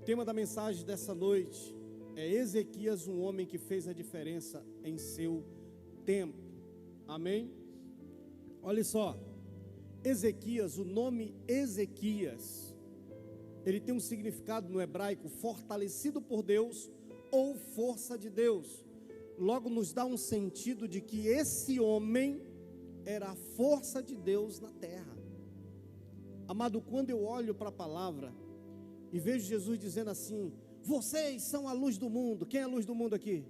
tema da mensagem dessa noite é Ezequias, um homem que fez a diferença em seu tempo. Amém? Olha só, Ezequias, o nome Ezequias, ele tem um significado no hebraico, fortalecido por Deus ou força de Deus. Logo nos dá um sentido de que esse homem era a força de Deus na terra. Amado, quando eu olho para a palavra e vejo Jesus dizendo assim: vocês são a luz do mundo. Quem é a luz do mundo aqui?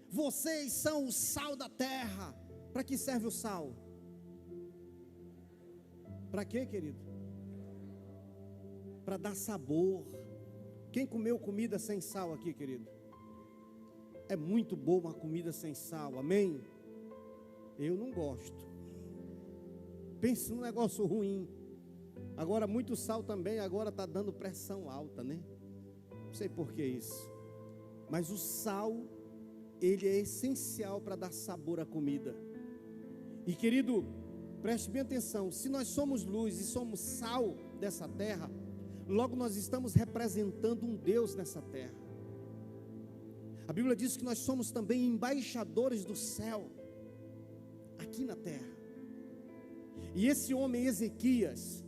Vocês são o sal da terra. Para que serve o sal? Para quê, querido? Para dar sabor. Quem comeu comida sem sal aqui, querido? É muito boa uma comida sem sal, amém? Eu não gosto. Pense num negócio ruim. Agora, muito sal também, agora está dando pressão alta, né? Não sei por que isso. Mas o sal, ele é essencial para dar sabor à comida. E querido, preste bem atenção, se nós somos luz e somos sal dessa terra, logo nós estamos representando um Deus nessa terra. A Bíblia diz que nós somos também embaixadores do céu, aqui na terra. E esse homem Ezequias,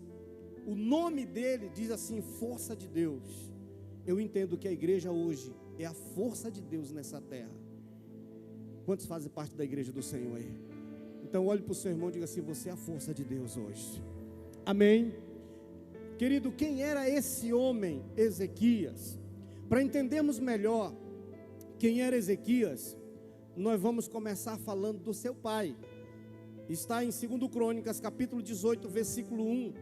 o nome dele diz assim, força de Deus. Eu entendo que a igreja hoje é a força de Deus nessa terra. Quantos fazem parte da igreja do Senhor aí? Então olhe para o seu irmão e diga assim: você é a força de Deus hoje. Amém? Querido, quem era esse homem Ezequias? Para entendermos melhor quem era Ezequias, nós vamos começar falando do seu pai. Está em 2 Crônicas, capítulo 18, versículo 1.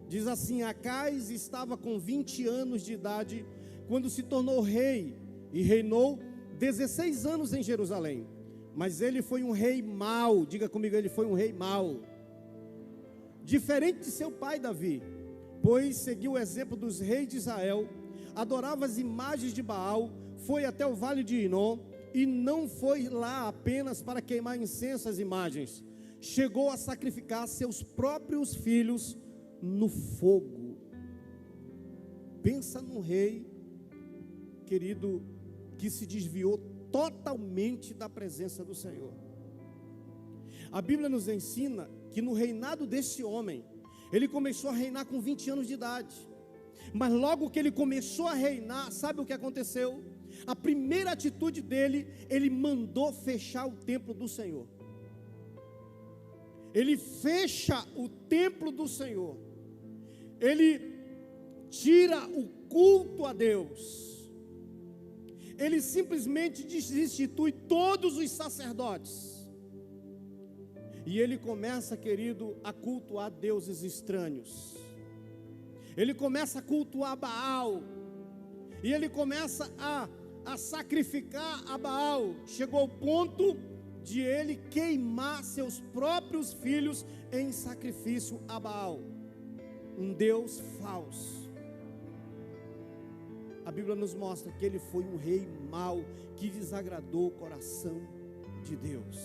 Diz assim: Acais estava com 20 anos de idade quando se tornou rei e reinou 16 anos em Jerusalém. Mas ele foi um rei mau. Diga comigo, ele foi um rei mau. Diferente de seu pai Davi, pois seguiu o exemplo dos reis de Israel, adorava as imagens de Baal, foi até o vale de Inom, e não foi lá apenas para queimar incenso às imagens, chegou a sacrificar seus próprios filhos no fogo. Pensa num rei, querido, que se desviou totalmente da presença do Senhor. A Bíblia nos ensina que no reinado desse homem, ele começou a reinar com 20 anos de idade. Mas logo que ele começou a reinar, sabe o que aconteceu? A primeira atitude dele, ele mandou fechar o templo do Senhor. Ele fecha o templo do Senhor. Ele tira o culto a Deus. Ele simplesmente desinstitui todos os sacerdotes. E ele começa, querido, a cultuar deuses estranhos. Ele começa a cultuar Baal. E ele começa a sacrificar a Baal. Chegou ao ponto de ele queimar seus próprios filhos em sacrifício a Baal, um Deus falso. A Bíblia nos mostra que ele foi um rei mau, que desagradou o coração de Deus.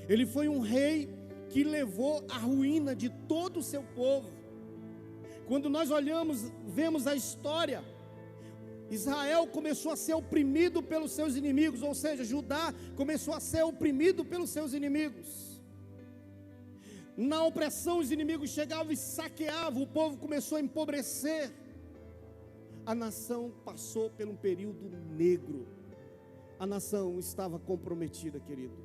Ele foi um rei que levou à ruína de todo o seu povo. Quando nós olhamos, vemos a história, Israel começou a ser oprimido pelos seus inimigos, ou seja, Judá começou a ser oprimido pelos seus inimigos. Na opressão, os inimigos chegavam e saqueavam, o povo começou a empobrecer. A nação passou por um período negro. A nação estava comprometida, querido.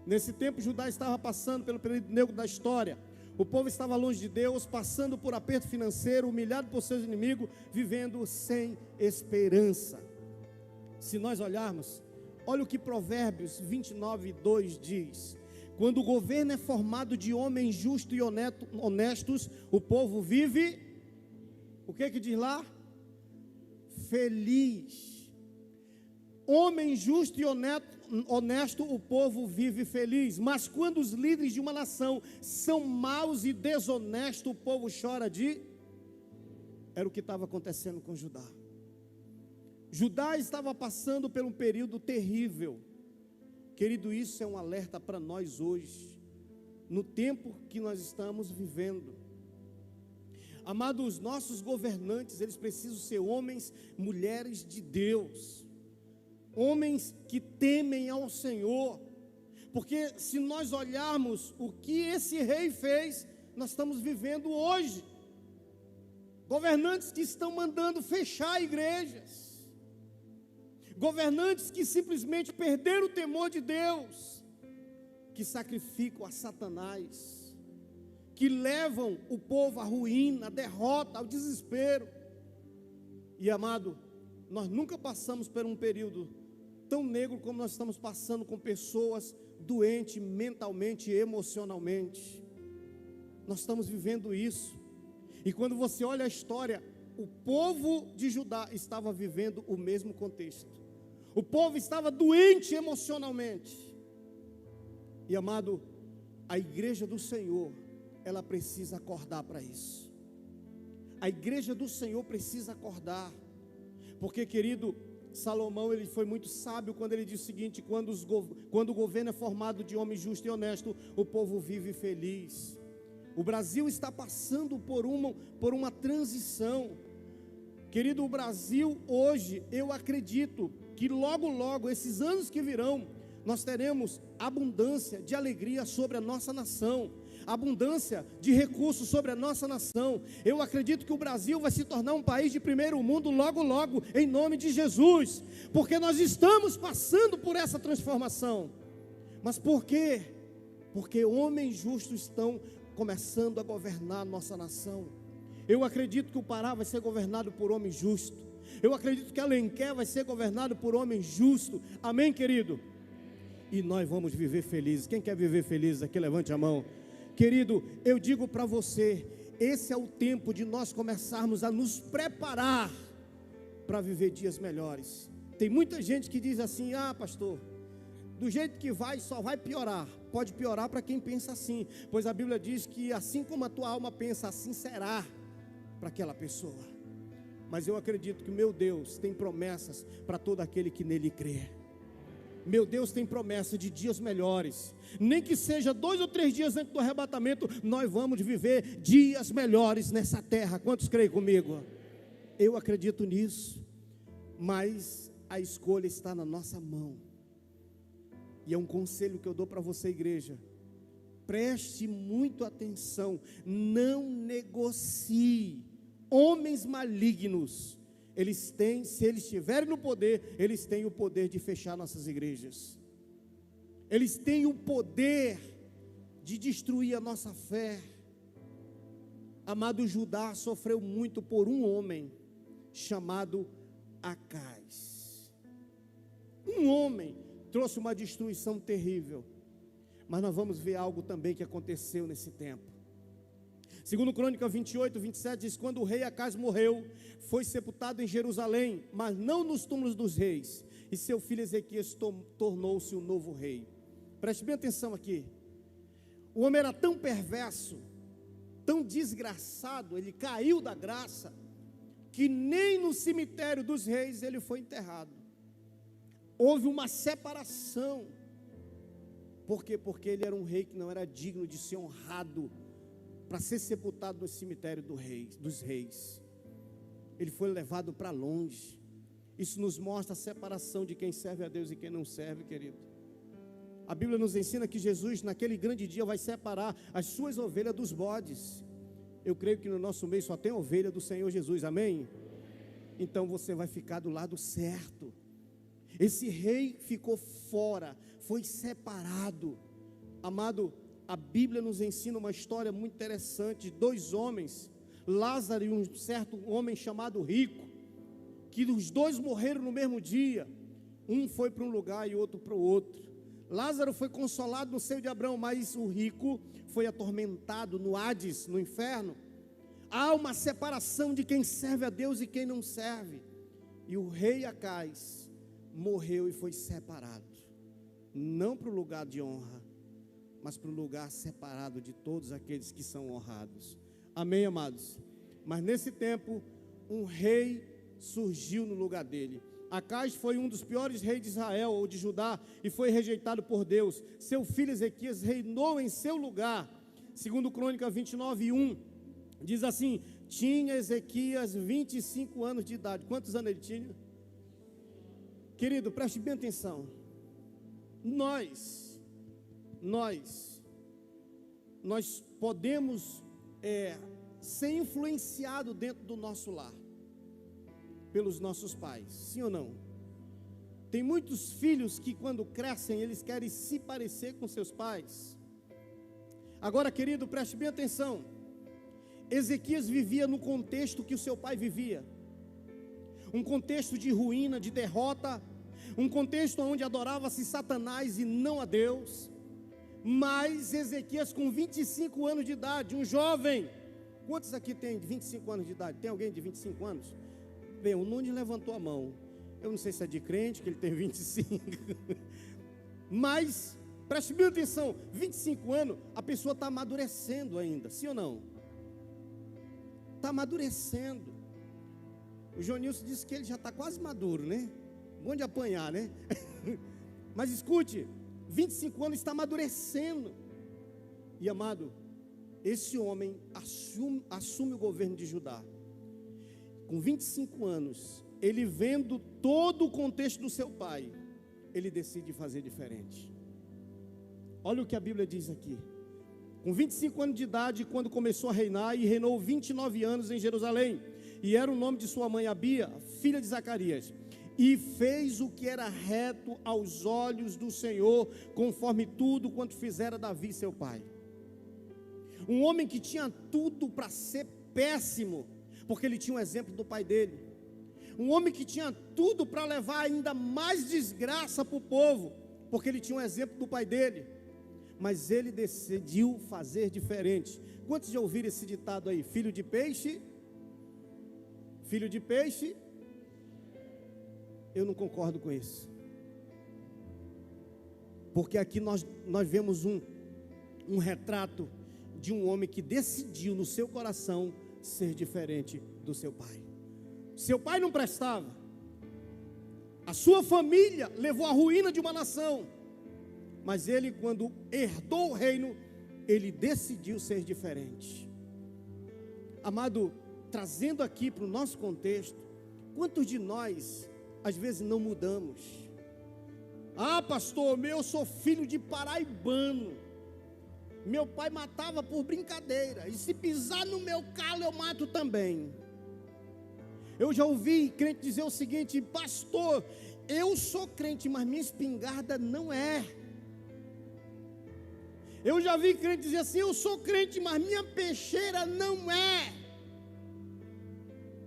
Nesse tempo, Judá estava passando pelo período negro da história. O povo estava longe de Deus, passando por aperto financeiro, humilhado por seus inimigos, vivendo sem esperança. Se nós olharmos, olha o que Provérbios 29:2 diz: quando o governo é formado de homens justos e honestos, o povo vive, o que diz lá? Feliz. Homem justo e honesto, o povo vive feliz. Mas quando os líderes de uma nação são maus e desonestos, o povo chora de... Era o que estava acontecendo com Judá. Judá estava passando por um período terrível. Querido, isso é um alerta para nós hoje, no tempo que nós estamos vivendo. Amado, os nossos governantes, eles precisam ser homens, mulheres de Deus, homens que temem ao Senhor, porque se nós olharmos o que esse rei fez, nós estamos vivendo hoje, governantes que estão mandando fechar igrejas, governantes que simplesmente perderam o temor de Deus, que sacrificam a Satanás, que levam o povo à ruína, à derrota, ao desespero. E amado, nós nunca passamos por um período tão negro como nós estamos passando, com pessoas doentes mentalmente e emocionalmente. Nós estamos vivendo isso. E quando você olha a história, o povo de Judá estava vivendo o mesmo contexto. O povo estava doente emocionalmente. E amado, a igreja do Senhor, ela precisa acordar para isso. A igreja do Senhor precisa acordar. Porque, querido, Salomão, ele foi muito sábio quando ele disse o seguinte: quando o governo é formado de homem justo e honesto, o povo vive feliz. O Brasil está passando por uma transição. Querido, o Brasil hoje, eu acredito que logo, esses anos que virão, nós teremos abundância de alegria sobre a nossa nação, abundância de recursos sobre a nossa nação. Eu acredito que o Brasil vai se tornar um país de primeiro mundo logo, em nome de Jesus, porque nós estamos passando por essa transformação. Mas por quê? Porque homens justos estão começando a governar a nossa nação. Eu acredito que o Pará vai ser governado por homem justo. Eu acredito que Alenquer vai ser governado por homem justo. Amém, querido? E nós vamos viver felizes. Quem quer viver feliz aqui, levante a mão. Querido, eu digo para você, esse é o tempo de nós começarmos a nos preparar para viver dias melhores. Tem muita gente que diz assim: ah, pastor, do jeito que vai, só vai piorar. Pode piorar para quem pensa assim, pois a Bíblia diz que assim como a tua alma pensa, assim será para aquela pessoa. Mas eu acredito que meu Deus tem promessas para todo aquele que nele crê. Meu Deus tem promessa de dias melhores. Nem que seja 2 ou 3 dias antes do arrebatamento, nós vamos viver dias melhores nessa terra. Quantos creem comigo? Eu acredito nisso. Mas a escolha está na nossa mão. E é um conselho que eu dou para você, igreja. Preste muito atenção. Não negocie. Homens malignos, eles têm, se eles estiverem no poder, eles têm o poder de fechar nossas igrejas. Eles têm o poder de destruir a nossa fé. Amado, Judá sofreu muito por um homem chamado Acais. Um homem trouxe uma destruição terrível. Mas nós vamos ver algo também que aconteceu nesse tempo. Segundo Crônica 28, 27, diz: quando o rei Acais morreu, foi sepultado em Jerusalém, mas não nos túmulos dos reis, e seu filho Ezequias tornou-se o novo rei. Preste bem atenção aqui. O homem era tão perverso, tão desgraçado, ele caiu da graça, que nem no cemitério dos reis ele foi enterrado. Houve uma separação. Por quê? Porque ele era um rei que não era digno de ser honrado para ser sepultado no cemitério dos reis. Ele foi levado para longe. Isso nos mostra a separação de quem serve a Deus e quem não serve, querido. A Bíblia nos ensina que Jesus, naquele grande dia, vai separar as suas ovelhas dos bodes. Eu creio que no nosso meio só tem ovelha do Senhor Jesus, amém? Então você vai ficar do lado certo. Esse rei ficou fora, foi separado. Amado, a Bíblia nos ensina uma história muito interessante de 2 homens, Lázaro e um certo homem chamado Rico, que os 2 morreram no mesmo dia. Um foi para um lugar e outro para o outro. Lázaro foi consolado no seio de Abraão, mas o rico foi atormentado no Hades, no inferno. Há uma separação de quem serve a Deus e quem não serve. E o rei Acais morreu e foi separado, não para o lugar de honra, mas para um lugar separado de todos aqueles que são honrados. Amém, amados? Mas nesse tempo, um rei surgiu no lugar dele. Acais foi um dos piores reis de Israel ou de Judá e foi rejeitado por Deus. Seu filho Ezequias reinou em seu lugar. Segundo Crônica 29:1, diz assim: Tinha Ezequias 25 anos de idade. Quantos anos ele tinha? Querido, preste bem atenção. Nós podemos ser influenciados dentro do nosso lar pelos nossos pais, sim ou não? Tem muitos filhos que quando crescem, eles querem se parecer com seus pais. Agora, querido, preste bem atenção. Ezequias vivia no contexto que o seu pai vivia. Um contexto de ruína, de derrota, um contexto onde adorava-se Satanás e não a Deus. Mas Ezequias, com 25 anos de idade, um jovem. Quantos aqui tem de 25 anos de idade? Tem alguém de 25 anos? Bem, o Nunes levantou a mão. Eu não sei se é de crente, que ele tem 25. Mas, preste bem atenção, 25 anos, a pessoa está amadurecendo ainda, sim ou não? Está amadurecendo. O Jonilson disse que ele já está quase maduro, né? Bom de apanhar, né? Mas escute, 25 anos está amadurecendo. E amado, esse homem assume o governo de Judá. Com 25 anos, ele vendo todo o contexto do seu pai, ele decide fazer diferente. Olha o que a Bíblia diz aqui. Com 25 anos de idade, quando começou a reinar, e reinou 29 anos em Jerusalém, e era o nome de sua mãe Abia, filha de Zacarias, e fez o que era reto aos olhos do Senhor, conforme tudo quanto fizera Davi seu pai. Um homem que tinha tudo para ser péssimo, porque ele tinha um exemplo do pai dele. Um homem que tinha tudo para levar ainda mais desgraça para o povo, porque ele tinha um exemplo do pai dele. Mas ele decidiu fazer diferente. Quantos já ouviram esse ditado aí? Filho de peixe? Filho de peixe? Eu não concordo com isso. Porque aqui nós vemos um retrato de um homem que decidiu no seu coração ser diferente do seu pai. Seu pai não prestava. A sua família levou à ruína de uma nação. Mas ele, quando herdou o reino, ele decidiu ser diferente. Amado, trazendo aqui para o nosso contexto, quantos de nós, às vezes, não mudamos? Ah, pastor, eu sou filho de paraibano. Meu pai matava por brincadeira. E se pisar no meu calo, eu mato também. Eu já ouvi crente dizer o seguinte: pastor, eu sou crente, mas minha espingarda não é. Eu já vi crente dizer assim: eu sou crente, mas minha peixeira não é.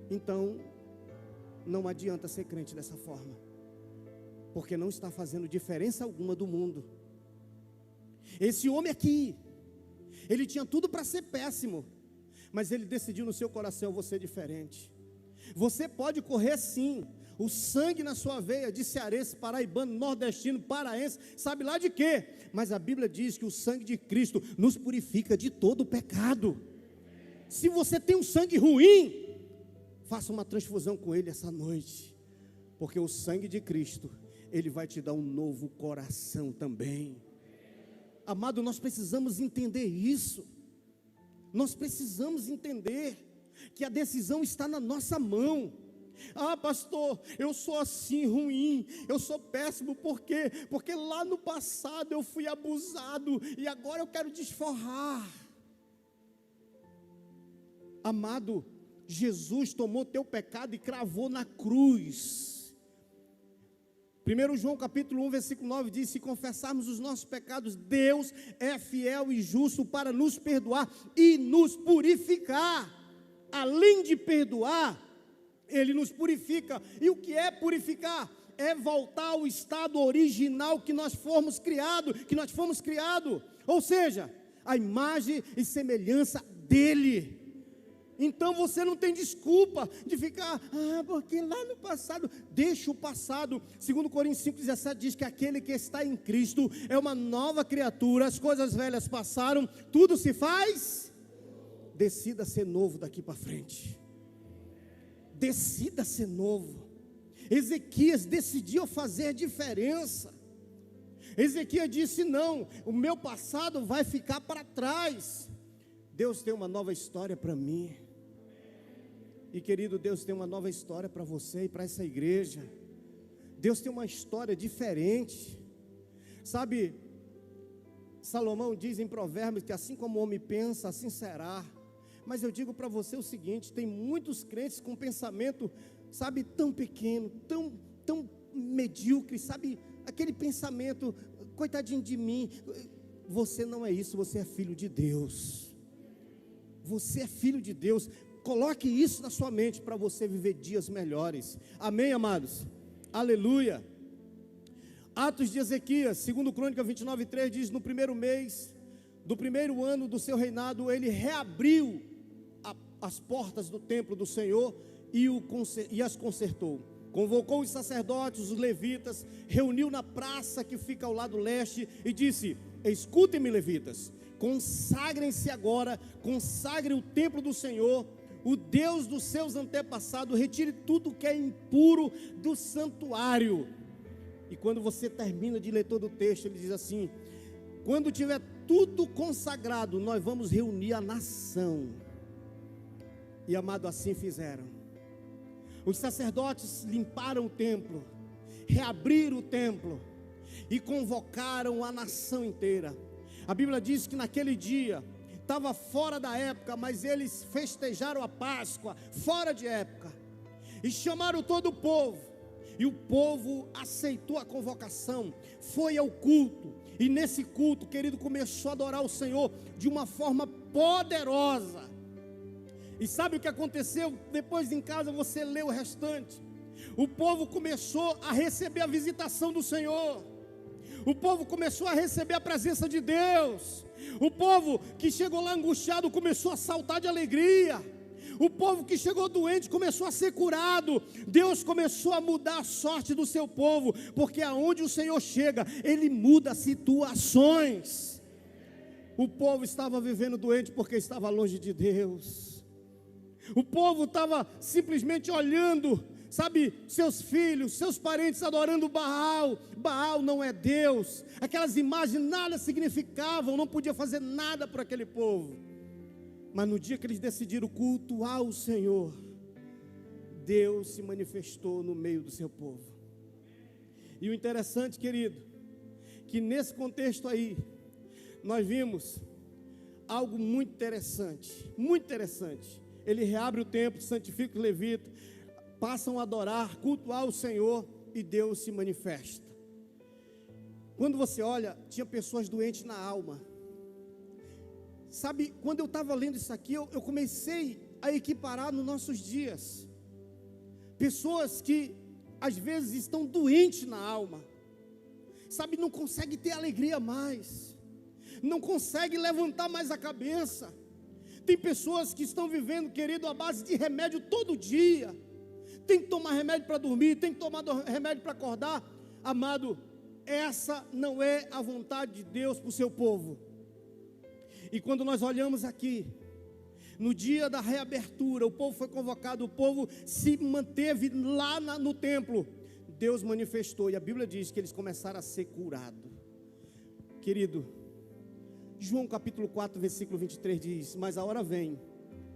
Então, não adianta ser crente dessa forma, porque não está fazendo diferença alguma do mundo. Esse homem aqui, ele tinha tudo para ser péssimo, mas ele decidiu no seu coração: eu vou ser diferente. Você pode correr sim, o sangue na sua veia de cearense, paraibano, nordestino, paraense, sabe lá de quê? Mas a Bíblia diz que o sangue de Cristo nos purifica de todo o pecado. Se você tem um sangue ruim, faça uma transfusão com ele essa noite, porque o sangue de Cristo, ele vai te dar um novo coração também. Amado, nós precisamos entender isso. Nós precisamos entender que a decisão está na nossa mão. Ah, pastor, eu sou assim ruim, eu sou péssimo, por quê? Porque lá no passado eu fui abusado e agora eu quero desforrar. Amado, Jesus tomou teu pecado e cravou na cruz. 1 João capítulo 1, versículo 9 diz: se confessarmos os nossos pecados, Deus é fiel e justo para nos perdoar e nos purificar. Além de perdoar, Ele nos purifica. E o que é purificar? É voltar ao estado original que nós fomos criados, ou seja, a imagem e semelhança dEle. Então você não tem desculpa de ficar, porque lá no passado, deixa o passado. 2 Coríntios 5,17 diz que aquele que está em Cristo é uma nova criatura, as coisas velhas passaram, tudo se faz. Decida ser novo daqui para frente. Decida ser novo. Ezequias decidiu fazer diferença. Ezequias disse: não, o meu passado vai ficar para trás. Deus tem uma nova história para mim. E querido, Deus tem uma nova história para você e para essa igreja. Deus tem uma história diferente. Sabe, Salomão diz em Provérbios que assim como o homem pensa, assim será. Mas eu digo para você o seguinte: tem muitos crentes com pensamento, sabe, tão pequeno, tão medíocre, sabe, aquele pensamento, coitadinho de mim. Você não é isso, você é filho de Deus. Você é filho de Deus. Coloque isso na sua mente para você viver dias melhores. Amém, amados? Aleluia. Atos de Ezequias, segundo Crônica 29:3, diz: no primeiro mês do primeiro ano do seu reinado, ele reabriu as portas do templo do Senhor e as consertou. Convocou os sacerdotes, os levitas, reuniu na praça que fica ao lado leste e disse: escutem-me, levitas, consagrem-se agora, consagrem o templo do Senhor, o Deus dos seus antepassados, retire tudo que é impuro do santuário. E quando você termina de ler todo o texto, ele diz assim: quando tiver tudo consagrado, nós vamos reunir a nação. E amado, assim fizeram. Os sacerdotes limparam o templo, reabriram o templo e convocaram a nação inteira. A Bíblia diz que naquele dia estava fora da época, mas eles festejaram a Páscoa fora de época e chamaram todo o povo. E o povo aceitou a convocação, foi ao culto, e nesse culto, querido, começou a adorar o Senhor de uma forma poderosa. E sabe o que aconteceu? Depois em casa você lê o restante. O povo começou a receber a visitação do Senhor. O povo começou a receber a presença de Deus. O povo que chegou lá angustiado começou a saltar de alegria. O povo que chegou doente começou a ser curado. Deus começou a mudar a sorte do seu povo, porque aonde o Senhor chega, Ele muda situações. O povo estava vivendo doente porque estava longe de Deus. O povo estava simplesmente olhando, sabe, seus filhos, seus parentes adorando Baal. Baal não é Deus. Aquelas imagens nada significavam, não podia fazer nada para aquele povo. Mas no dia que eles decidiram cultuar o Senhor, Deus se manifestou no meio do seu povo. E o interessante, querido, que nesse contexto aí, nós vimos algo muito interessante, muito interessante. Ele reabre o templo, santifica os levitas, passam a adorar, cultuar o Senhor, e Deus se manifesta. Quando você olha, tinha pessoas doentes na alma. Sabe, quando eu estava lendo isso aqui, eu comecei a equiparar nos nossos dias. Pessoas que às vezes estão doentes na alma, sabe, não consegue ter alegria mais, não consegue levantar mais a cabeça. Tem pessoas que estão vivendo, querido, à base de remédio todo dia. Tem que tomar remédio para dormir, tem que tomar remédio para acordar. Amado, essa não é a vontade de Deus para o seu povo. E quando nós olhamos aqui, no dia da reabertura, o povo foi convocado, o povo se manteve lá no templo. Deus manifestou, e a Bíblia diz que eles começaram a ser curados. Querido, João capítulo 4, versículo 23 diz: mas a hora vem,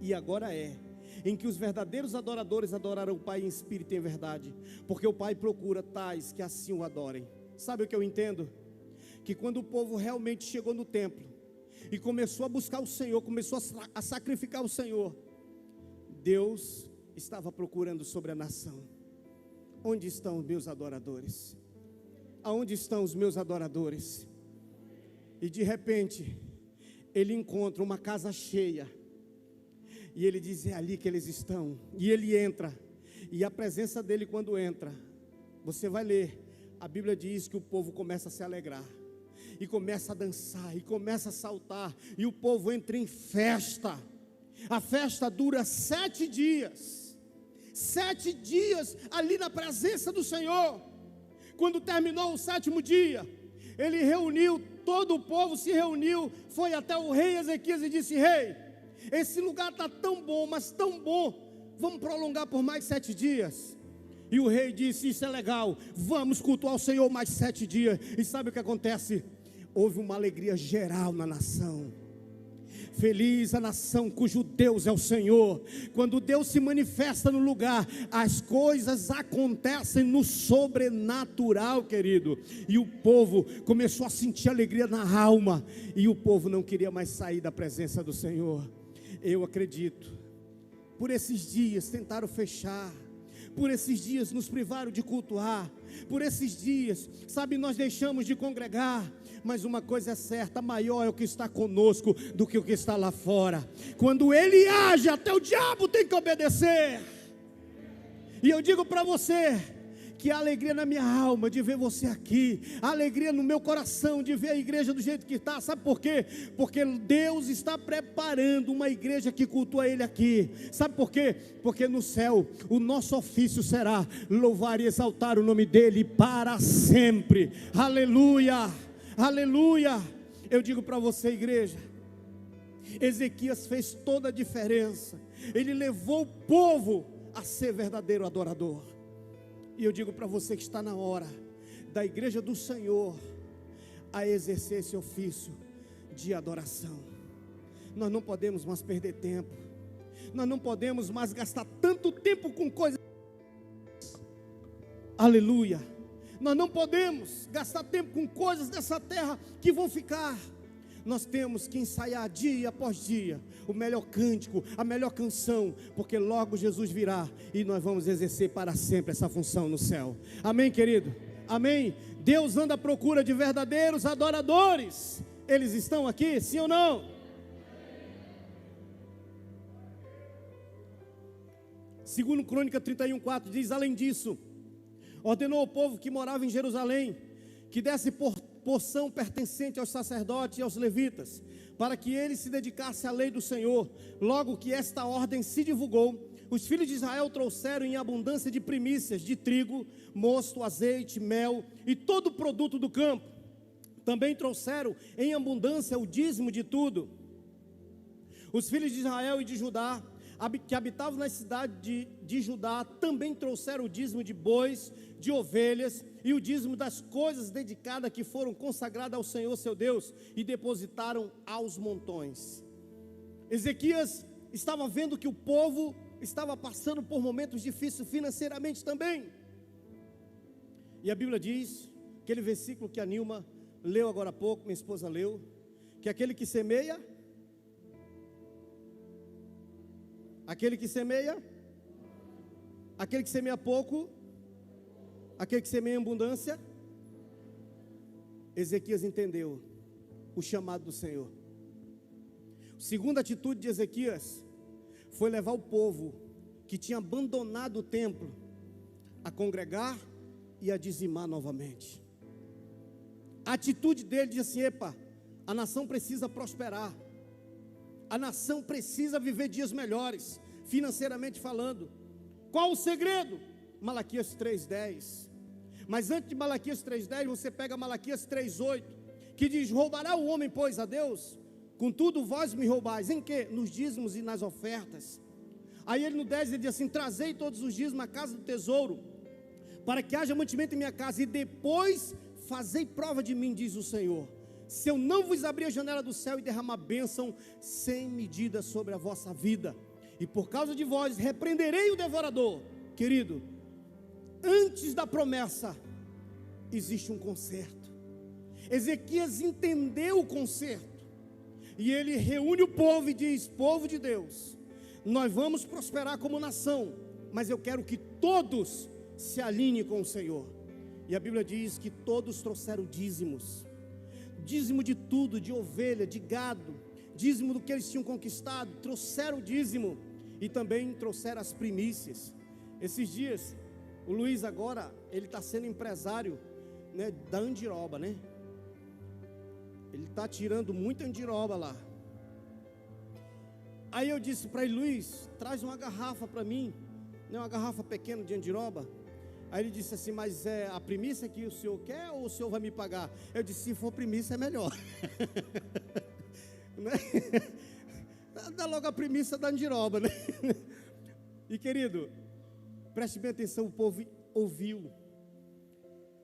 e agora é, em que os verdadeiros adoradores adorarão o Pai em espírito e em verdade, porque o Pai procura tais que assim o adorem. Sabe o que eu entendo? Que quando o povo realmente chegou no templo e começou a buscar o Senhor, começou a sacrificar o Senhor, Deus estava procurando sobre a nação. Onde estão os meus adoradores? Aonde estão os meus adoradores? E de repente, ele encontra uma casa cheia, e ele diz: é ali que eles estão. E ele entra, e a presença dele, quando entra, você vai ler, a Bíblia diz que o povo começa a se alegrar, e começa a dançar, e começa a saltar, e o povo entra em festa. A festa dura 7 dias, 7 dias ali na presença do Senhor. Quando terminou o 7º dia, ele reuniu, todo o povo se reuniu, foi até o rei Ezequias e disse: rei, esse lugar está tão bom, mas tão bom, vamos prolongar por mais 7 dias. E o rei disse: isso é legal, vamos cultuar o Senhor mais 7 dias. E sabe o que acontece? Houve uma alegria geral na nação. Feliz a nação cujo Deus é o Senhor. Quando Deus se manifesta no lugar, as coisas acontecem no sobrenatural, querido. E o povo começou a sentir alegria na alma, e o povo não queria mais sair da presença do Senhor. Eu acredito, por esses dias tentaram fechar, por esses dias nos privaram de cultuar, por esses dias, sabe, nós deixamos de congregar. Mas uma coisa é certa, maior é o que está conosco do que o que está lá fora. Quando Ele age, até o diabo tem que obedecer. E eu digo para você, que a alegria na minha alma de ver você aqui, a alegria no meu coração de ver a igreja do jeito que está. Sabe por quê? Porque Deus está preparando uma igreja que cultua Ele aqui. Sabe por quê? Porque no céu o nosso ofício será louvar e exaltar o nome dEle para sempre. Aleluia, aleluia. Eu digo para você, igreja, Ezequias fez toda a diferença. Ele levou o povo a ser verdadeiro adorador. E eu digo para você que está na hora da igreja do Senhor a exercer esse ofício de adoração. Nós não podemos mais perder tempo. Nós não podemos mais gastar tanto tempo com coisas. Aleluia. Nós não podemos gastar tempo com coisas dessa terra que vão ficar. Nós temos que ensaiar dia após dia o melhor cântico, a melhor canção, porque logo Jesus virá e nós vamos exercer para sempre essa função no céu. Amém, querido? Amém? Deus anda à procura de verdadeiros adoradores. Eles estão aqui, sim ou não? Segundo Crônica 31:4 diz: além disso, ordenou ao povo que morava em Jerusalém que desse porção pertencente aos sacerdotes e aos levitas, para que eles se dedicassem à lei do Senhor. Logo que esta ordem se divulgou, os filhos de Israel trouxeram em abundância de primícias, de trigo, mosto, azeite, mel e todo o produto do campo. Também trouxeram em abundância o dízimo de tudo. Os filhos de Israel e de Judá, que habitavam na cidade de Judá, também trouxeram o dízimo de bois, de ovelhas e o dízimo das coisas dedicadas que foram consagradas ao Senhor seu Deus, e depositaram aos montões. Ezequias estava vendo que o povo estava passando por momentos difíceis financeiramente também. E a Bíblia diz, aquele versículo que a Nilma leu agora há pouco, minha esposa leu, que aquele que semeia pouco, aquele que semeia em abundância. Ezequias entendeu o chamado do Senhor. A segunda atitude de Ezequias foi levar o povo que tinha abandonado o templo a congregar e a dizimar novamente. A atitude dele diz assim: epa, a nação precisa prosperar, a nação precisa viver dias melhores, financeiramente falando. Qual o segredo? Malaquias 3:10. Mas antes de Malaquias 3:10, você pega Malaquias 3:8, que diz: roubará o homem, pois, a Deus? Contudo vós me roubais. Em quê? Nos dízimos e nas ofertas. Aí ele no 10 ele diz assim: trazei todos os dízimos à casa do tesouro, para que haja mantimento em minha casa, e depois fazei prova de mim, diz o Senhor, se eu não vos abrir a janela do céu e derramar bênção sem medida sobre a vossa vida, e por causa de vós repreenderei o devorador. Querido, antes da promessa existe um conserto. Ezequias entendeu o conserto, e ele reúne o povo e diz: povo de Deus, nós vamos prosperar como nação, mas eu quero que todos se alinhem com o Senhor. E a Bíblia diz que todos trouxeram dízimos, dízimo de tudo, de ovelha, de gado, dízimo do que eles tinham conquistado, trouxeram o dízimo, e também trouxeram as primícias. Esses dias, o Luiz agora, ele está sendo empresário, né, da andiroba, né? Ele está tirando muita andiroba lá. Aí eu disse para ele: Luiz, traz uma garrafa para mim, né, uma garrafa pequena de andiroba. Aí ele disse assim: mas é a primícia que o senhor quer ou o senhor vai me pagar? Eu disse: se for primícia é melhor. Né? Dá logo a primícia da andiroba, né? E querido, preste bem atenção, o povo ouviu.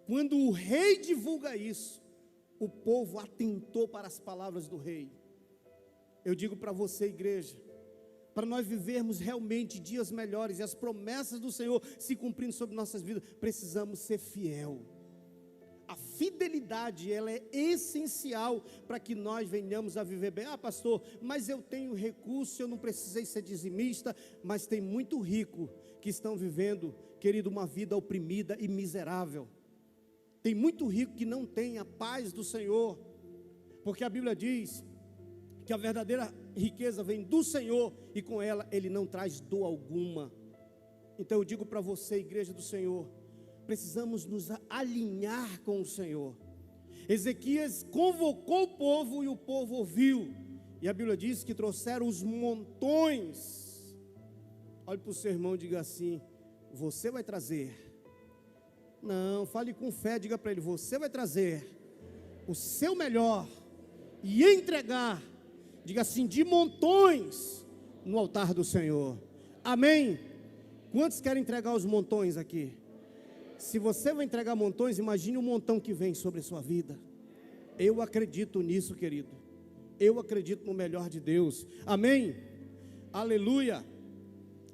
Quando o rei divulga isso, o povo atentou para as palavras do rei. Eu digo para você, igreja, para nós vivermos realmente dias melhores e as promessas do Senhor se cumprindo sobre nossas vidas, precisamos ser fiel. A fidelidade, ela é essencial para que nós venhamos a viver bem. Ah, pastor, mas eu tenho recurso, eu não precisei ser dizimista. Mas tem muito rico que estão vivendo, querido, uma vida oprimida e miserável. Tem muito rico que não tem a paz do Senhor, porque a Bíblia diz que a verdadeira riqueza vem do Senhor e com ela Ele não traz dor alguma. Então eu digo para você, igreja do Senhor, precisamos nos alinhar com o Senhor. Ezequias convocou o povo e o povo ouviu. E a Bíblia diz que trouxeram os montões. Olhe para o seu irmão e diga assim: você vai trazer. Não, fale com fé, diga para ele: você vai trazer o seu melhor e entregar, diga assim, de montões no altar do Senhor. Amém? Quantos querem entregar os montões aqui? Se você vai entregar montões, imagine o montão que vem sobre a sua vida. Eu acredito nisso, querido. Eu acredito no melhor de Deus. Amém? Aleluia.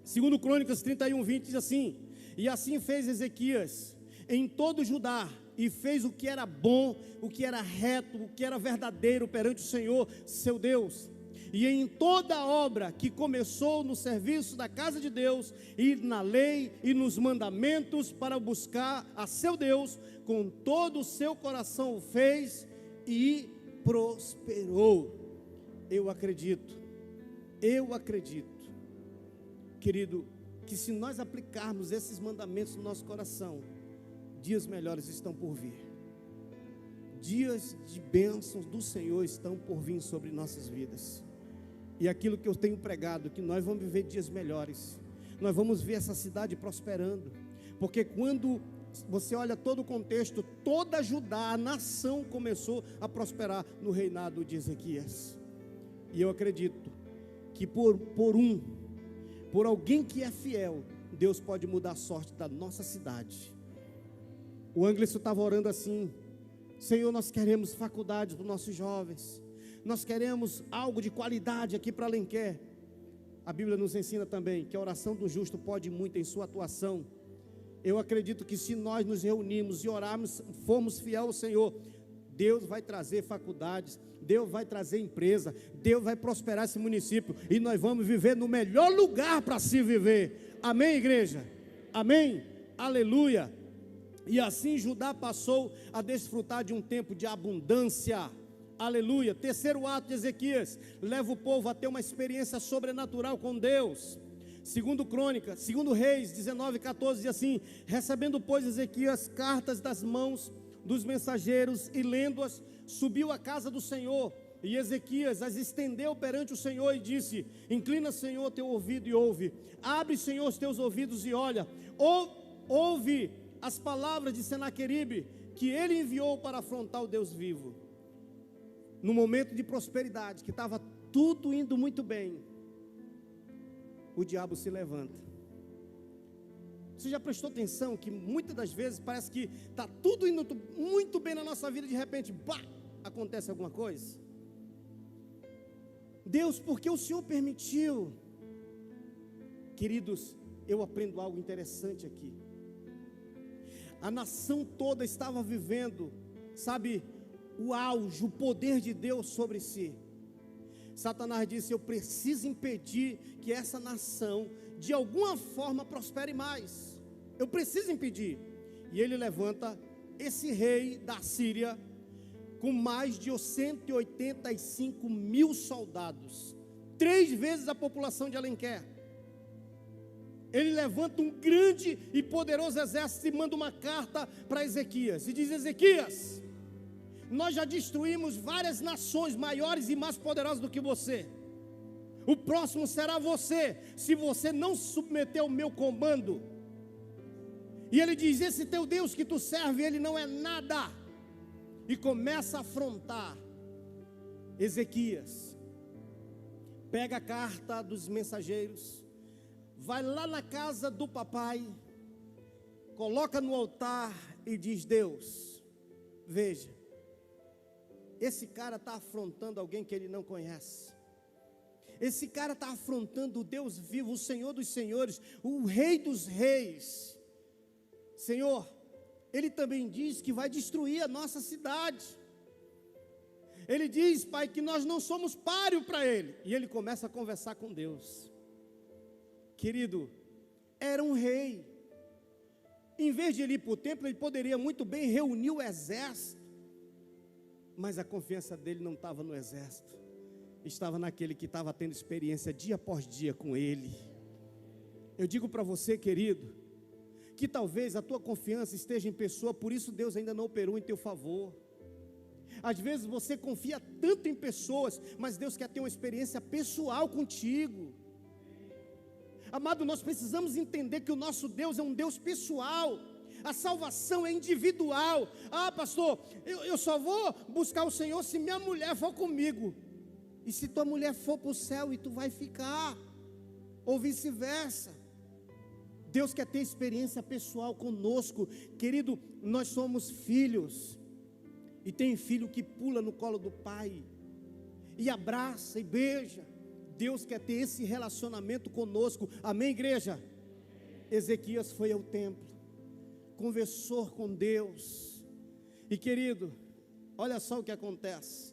2 Crônicas 31:20 diz assim: e assim fez Ezequias em todo Judá, e fez o que era bom, o que era reto, o que era verdadeiro perante o Senhor, seu Deus. E em toda obra que começou no serviço da casa de Deus, e na lei e nos mandamentos para buscar a seu Deus, com todo o seu coração o fez e prosperou. Eu acredito, querido, que se nós aplicarmos esses mandamentos no nosso coração, dias melhores estão por vir. Dias de bênçãos do Senhor estão por vir sobre nossas vidas. E aquilo que eu tenho pregado, que nós vamos viver dias melhores. Nós vamos ver essa cidade prosperando. Porque quando você olha todo o contexto, toda Judá, a nação começou a prosperar no reinado de Ezequias. E eu acredito que por alguém que é fiel, Deus pode mudar a sorte da nossa cidade. O Anglicson estava orando assim: Senhor, nós queremos faculdade para os nossos jovens. Nós queremos algo de qualidade aqui para Alenquer. A Bíblia nos ensina também que a oração do justo pode muito em sua atuação. Eu acredito que se nós nos reunirmos e orarmos, formos fiel ao Senhor, Deus vai trazer faculdades, Deus vai trazer empresa, Deus vai prosperar esse município, e nós vamos viver no melhor lugar para se viver. Amém, igreja? Amém? Aleluia. E assim Judá passou a desfrutar de um tempo de abundância. Aleluia. Terceiro ato de Ezequias, leva o povo a ter uma experiência sobrenatural com Deus. Segundo Reis 19:14 diz assim: recebendo pois Ezequias cartas das mãos dos mensageiros e lendo-as, subiu à casa do Senhor, e Ezequias as estendeu perante o Senhor e disse: inclina, Senhor, teu ouvido e ouve, abre, Senhor, os teus ouvidos e olha, ouve as palavras de Senaqueribe, que ele enviou para afrontar o Deus vivo. No momento de prosperidade, que estava tudo indo muito bem, o diabo se levanta. Você já prestou atenção que muitas das vezes parece que está tudo indo muito bem na nossa vida, de repente, acontece alguma coisa? Deus, porque o Senhor permitiu? Queridos, eu aprendo algo interessante aqui. A nação toda estava vivendo, sabe, o auge, o poder de Deus sobre si. Satanás disse: eu preciso impedir que essa nação de alguma forma prospere mais. Eu preciso impedir. E ele levanta esse rei da Síria com mais de 185 mil soldados, 3 vezes a população de Alenquer. Ele levanta um grande e poderoso exército e manda uma carta para Ezequias e diz: Ezequias, nós já destruímos várias nações maiores e mais poderosas do que você. O próximo será você, se você não se submeter ao meu comando. E ele diz: esse teu Deus que tu serve, ele não é nada. E começa a afrontar Ezequias. Pega a carta dos mensageiros, vai lá na casa do papai, coloca no altar e diz: Deus, veja, esse cara está afrontando alguém que ele não conhece. Esse cara está afrontando o Deus vivo, o Senhor dos senhores, o Rei dos reis. Senhor, Ele também diz que vai destruir a nossa cidade. Ele diz, Pai, que nós não somos páreo para Ele. E ele começa a conversar com Deus. Querido, era um rei. Em vez de ele ir para o templo, ele poderia muito bem reunir o exército. Mas a confiança dele não estava no exército. Estava naquele que estava tendo experiência dia após dia com Ele. Eu digo para você, querido, que talvez a tua confiança esteja em pessoa, por isso Deus ainda não operou em teu favor. Às vezes você confia tanto em pessoas, mas Deus quer ter uma experiência pessoal contigo. Amado, nós precisamos entender que o nosso Deus é um Deus pessoal. A salvação é individual. Ah, pastor, eu só vou buscar o Senhor se minha mulher for comigo. E se tua mulher for para o céu e tu vai ficar, ou vice-versa. Deus quer ter experiência pessoal conosco. Querido, nós somos filhos. E tem filho que pula no colo do pai, e abraça e beija. Deus quer ter esse relacionamento conosco. Amém, igreja? Ezequias foi ao templo, conversou com Deus. E querido, olha só o que acontece.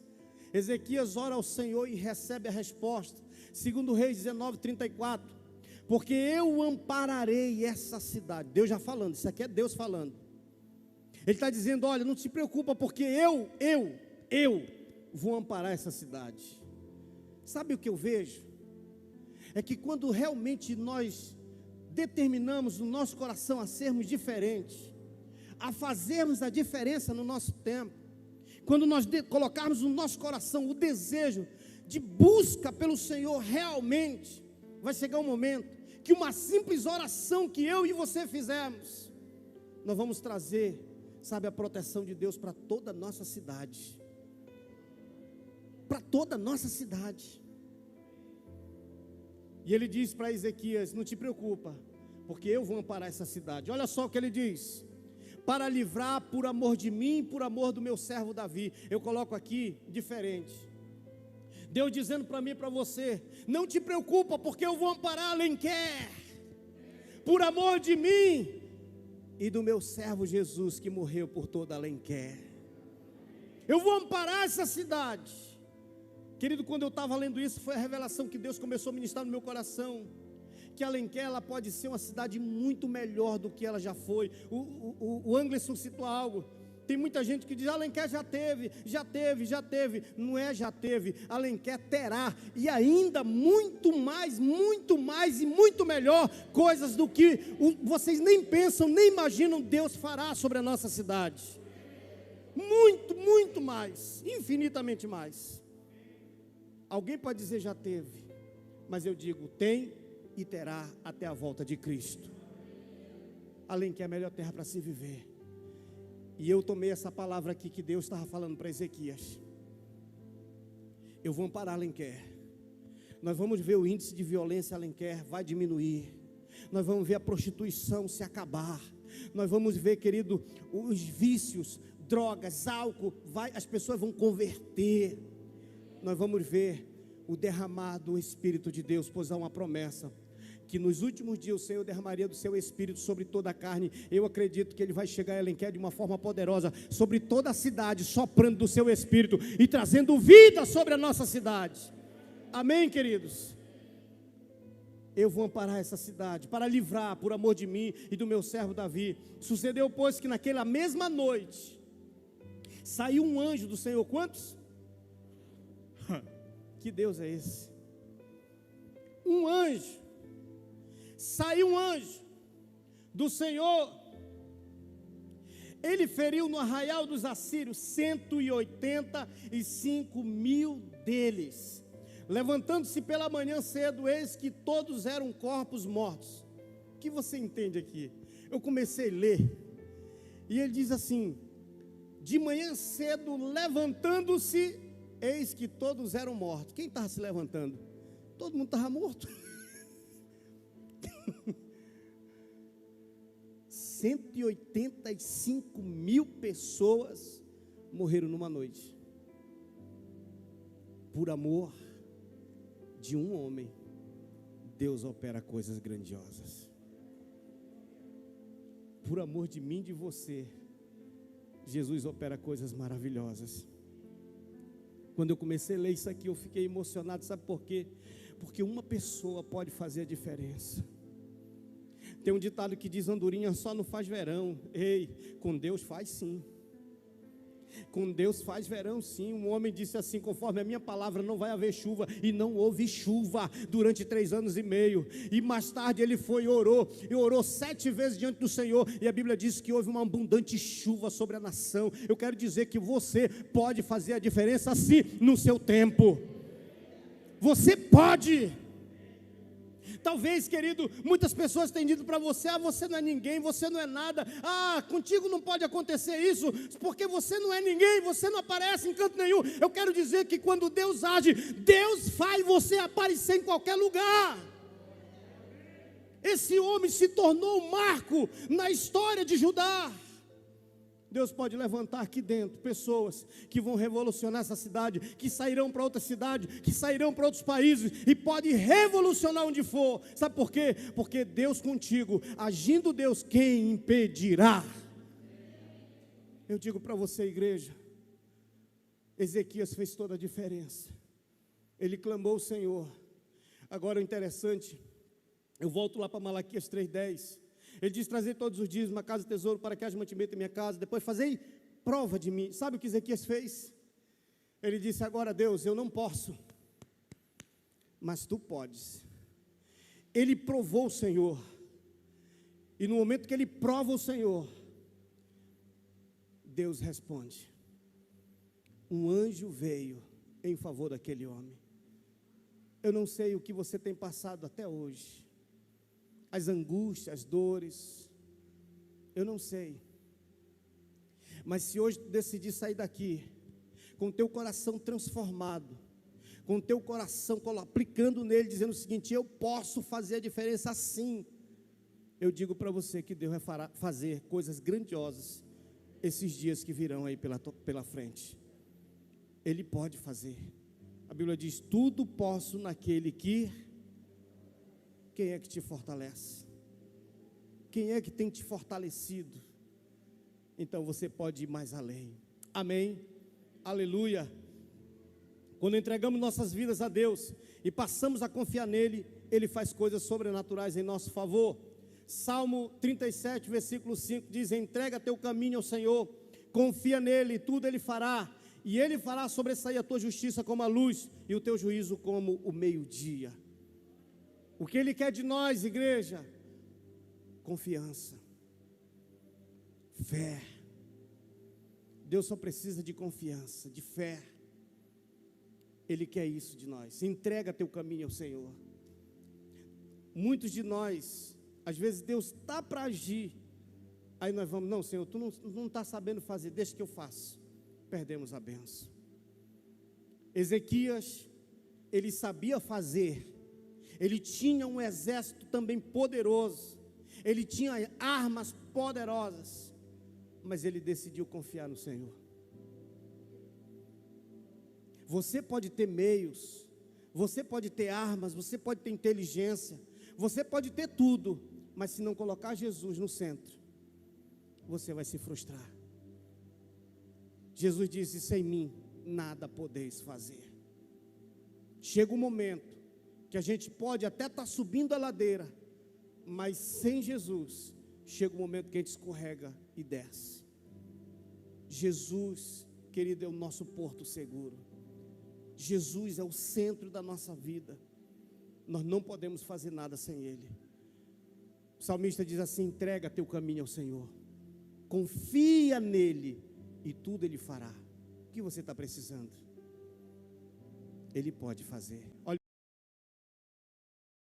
Ezequias ora ao Senhor e recebe a resposta. Segundo Reis 19:34. Porque eu ampararei essa cidade. Deus já falando, isso aqui é Deus falando. Ele está dizendo, olha, não se preocupa, porque eu vou amparar essa cidade. Sabe o que eu vejo? É que quando realmente nós determinamos no nosso coração a sermos diferentes, a fazermos a diferença no nosso tempo, quando nós colocarmos no nosso coração o desejo de busca pelo Senhor realmente, vai chegar um momento que uma simples oração que eu e você fizermos, nós vamos trazer, sabe, a proteção de Deus para toda a nossa cidade. Para toda a nossa cidade. E ele diz para Ezequias, não te preocupa, porque eu vou amparar essa cidade. Olha só o que ele diz: para livrar por amor de mim e por amor do meu servo Davi. Eu coloco aqui diferente. Deus dizendo para mim e para você, não te preocupa, porque eu vou amparar Alenquer, por amor de mim e do meu servo Jesus, que morreu por toda Alenquer. Eu vou amparar essa cidade. Querido, quando eu estava lendo isso, foi a revelação que Deus começou a ministrar no meu coração, que Alenquer, ela pode ser uma cidade muito melhor do que ela já foi. O Anderson citou algo. Tem muita gente que diz, Alenquer já teve. Não é já teve, Alenquer terá, e ainda muito mais e muito melhor, coisas do que vocês nem pensam, nem imaginam, Deus fará sobre a nossa cidade. Muito mais, infinitamente mais. Alguém pode dizer já teve, mas eu digo, tem e terá até a volta de Cristo. Alenquer é a melhor terra para se viver. E eu tomei essa palavra aqui que Deus estava falando para Ezequias. Eu vou amparar Alenquer. Nós vamos ver o índice de violência em Alenquer vai diminuir. Nós vamos ver a prostituição se acabar. Nós vamos ver, querido, os vícios, drogas, álcool, as pessoas vão converter. Nós vamos ver o derramar do Espírito de Deus, pois há uma promessa que nos últimos dias o Senhor derramaria do seu Espírito sobre toda a carne. Eu acredito que Ele vai chegar a Alenquer de uma forma poderosa, sobre toda a cidade, soprando do seu Espírito e trazendo vida sobre a nossa cidade. Amém, queridos? Eu vou amparar essa cidade, para livrar, por amor de mim e do meu servo Davi. Sucedeu, pois, que naquela mesma noite, saiu um anjo do Senhor. Quantos? Que Deus é esse? Um anjo. Saiu um anjo do Senhor. Ele feriu no arraial dos assírios 185 mil deles. Levantando-se pela manhã cedo, eis que todos eram corpos mortos. O que você entende aqui? Eu comecei a ler, e ele diz assim: de manhã cedo, levantando-se, eis que todos eram mortos. Quem estava se levantando? Todo mundo estava morto. 185 mil pessoas morreram numa noite, por amor de um homem, Deus opera coisas grandiosas. Por amor de mim e de você, Jesus opera coisas maravilhosas. Quando eu comecei a ler isso aqui, eu fiquei emocionado, sabe por quê? Porque uma pessoa pode fazer a diferença. Tem um ditado que diz: andorinha só não faz verão. Ei, com Deus faz sim. Com Deus faz verão sim. Um homem disse assim: conforme a minha palavra não vai haver chuva. E não houve chuva durante 3 anos e meio. E mais tarde ele foi e orou 7 vezes diante do Senhor. E a Bíblia diz que houve uma abundante chuva sobre a nação. Eu quero dizer que você pode fazer a diferença sim no seu tempo. Você pode. Talvez, querido, muitas pessoas têm dito para você: ah, você não é ninguém, você não é nada, ah, contigo não pode acontecer isso, porque você não é ninguém, você não aparece em canto nenhum. Eu quero dizer que quando Deus age, Deus faz você aparecer em qualquer lugar. Esse homem se tornou um marco na história de Judá. Deus pode levantar aqui dentro pessoas que vão revolucionar essa cidade, que sairão para outra cidade, que sairão para outros países e pode revolucionar onde for. Sabe por quê? Porque Deus contigo, agindo Deus, quem impedirá? Eu digo para você, igreja, Ezequias fez toda a diferença. Ele clamou ao Senhor. Agora o interessante, eu volto lá para Malaquias 3:10. Ele diz: trazer todos os dias uma casa de tesouro para que haja mantimento em minha casa, depois fazei prova de mim. Sabe o que Ezequias fez? Ele disse: agora Deus, eu não posso, mas tu podes. Ele provou o Senhor, e no momento que ele prova o Senhor, Deus responde. Um anjo veio em favor daquele homem. Eu não sei o que você tem passado até hoje, as angústias, as dores, eu não sei, mas se hoje tu decidir sair daqui, com o teu coração transformado, com o teu coração aplicando nele, dizendo o seguinte: eu posso fazer a diferença assim, eu digo para você que Deus vai fazer coisas grandiosas, esses dias que virão aí pela frente, Ele pode fazer. A Bíblia diz: tudo posso naquele que... Quem é que te fortalece? Quem é que tem te fortalecido? Então você pode ir mais além. Amém? Aleluia. Quando entregamos nossas vidas a Deus e passamos a confiar nele, Ele faz coisas sobrenaturais em nosso favor. Salmo 37, versículo 5 diz: entrega teu caminho ao Senhor, confia nele, tudo Ele fará, e Ele fará sobressair a tua justiça como a luz e o teu juízo como o meio-dia. O que Ele quer de nós, igreja? Confiança, fé. Deus só precisa de confiança, de fé. Ele quer isso de nós. Entrega teu caminho ao Senhor. Muitos de nós, às vezes Deus está para agir, aí nós vamos: não, Senhor, tu não está sabendo fazer, deixa que eu faço. Perdemos a bênção. Ezequias, ele sabia fazer. Ele tinha um exército também poderoso, ele tinha armas poderosas, mas ele decidiu confiar no Senhor. Você pode ter meios, você pode ter armas, você pode ter inteligência, você pode ter tudo, mas se não colocar Jesus no centro, você vai se frustrar. Jesus disse: sem mim nada podeis fazer. Chega um momento que a gente pode até estar subindo a ladeira, mas sem Jesus, chega um momento que a gente escorrega e desce. Jesus, querido, é o nosso porto seguro. Jesus é o centro da nossa vida. Nós não podemos fazer nada sem Ele. O salmista diz assim: entrega teu caminho ao Senhor, confia nele e tudo Ele fará. O que você está precisando? Ele pode fazer. Olha